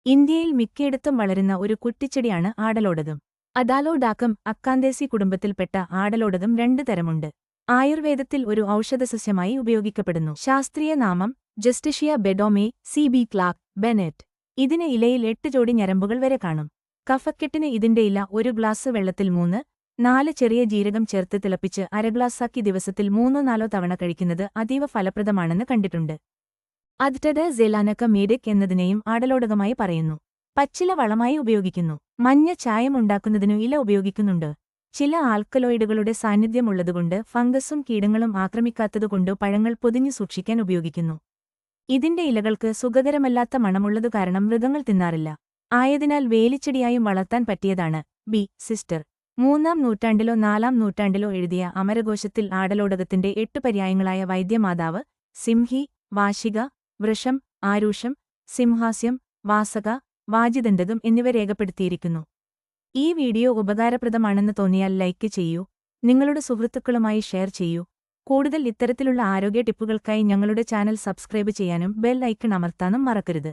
ഇന്ത്യയിൽ മിക്കയിടത്തും വളരുന്ന ഒരു കുറ്റിച്ചെടിയാണ് ആടലോടകം. അഡാലോഡാക്കം അക്കാന്തേസി കുടുംബത്തിൽപ്പെട്ട ആടലോടകം 2 തരമുണ്ട്. ആയുർവേദത്തിൽ ഒരു ഔഷധസസ്യമായി ഉപയോഗിക്കപ്പെടുന്നു. ശാസ്ത്രീയ നാമം ജസ്റ്റിഷ്യ ബെഡോമേ സി ബി ക്ലാർക്ക് ബെനെറ്റ്. ഇതിന് ഇലയിൽ 8 ജോഡി ഞരമ്പുകൾ വരെ കാണും. കഫക്കെട്ടിന് ഇതിന്റെ ഇല 1 ഗ്ലാസ് വെള്ളത്തിൽ 3-4 ചെറിയ ജീരകം ചേർത്ത് തിളപ്പിച്ച് അരഗ്ലാസാക്കി ദിവസത്തിൽ 3-4 തവണ കഴിക്കുന്നത് അതീവ ഫലപ്രദമാണെന്ന് കണ്ടിട്ടുണ്ട്. അദ്റ്റഡ് സെലാനക്ക മീഡിക് എന്നതിനെയും ആടലോടകമായി പറയുന്നു. പച്ചില വളമായി ഉപയോഗിക്കുന്നു. മഞ്ഞ ചായം ഉണ്ടാക്കുന്നതിനു ഇല ഉപയോഗിക്കുന്നുണ്ട്. ചില ആൽക്കലോയിഡുകളുടെ സാന്നിധ്യമുള്ളതുകൊണ്ട് ഫംഗസും കീടങ്ങളും ആക്രമിക്കാത്തതുകൊണ്ട് പഴങ്ങൾ പൊതിഞ്ഞു സൂക്ഷിക്കാൻ ഉപയോഗിക്കുന്നു. ഇതിന്റെ ഇലകൾക്ക് സുഖകരമല്ലാത്ത മണമുള്ളതു കാരണം മൃഗങ്ങൾ തിന്നാറില്ല. ആയതിനാൽ വേലിച്ചെടിയായും വളർത്താൻ പറ്റിയതാണ്. ബി. സിസ്റ്റർ 3-ാം നൂറ്റാണ്ടിലോ 4-ാം നൂറ്റാണ്ടിലോ എഴുതിയ അമരകോശത്തിൽ ആടലോടകത്തിന്റെ 8 പര്യായങ്ങളായ വൈദ്യമാതാവ്, സിംഹി, വാശിക, വൃഷം, ആരൂഷം, സിംഹാസ്യം, വാസക, വാജിദണ്ഡകം എന്നിവ രേഖപ്പെടുത്തിയിരിക്കുന്നു. ഈ വീഡിയോ ഉപകാരപ്രദമാണെന്ന് തോന്നിയാൽ ലൈക്ക് ചെയ്യൂ, നിങ്ങളുടെ സുഹൃത്തുക്കളുമായി ഷെയർ ചെയ്യൂ. കൂടുതൽ ഇത്തരത്തിലുള്ള ആരോഗ്യ ടിപ്പുകൾക്കായി ഞങ്ങളുടെ ചാനൽ സബ്സ്ക്രൈബ് ചെയ്യാനും ബെൽ ഐക്കൺ അമർത്താനും മറക്കരുത്.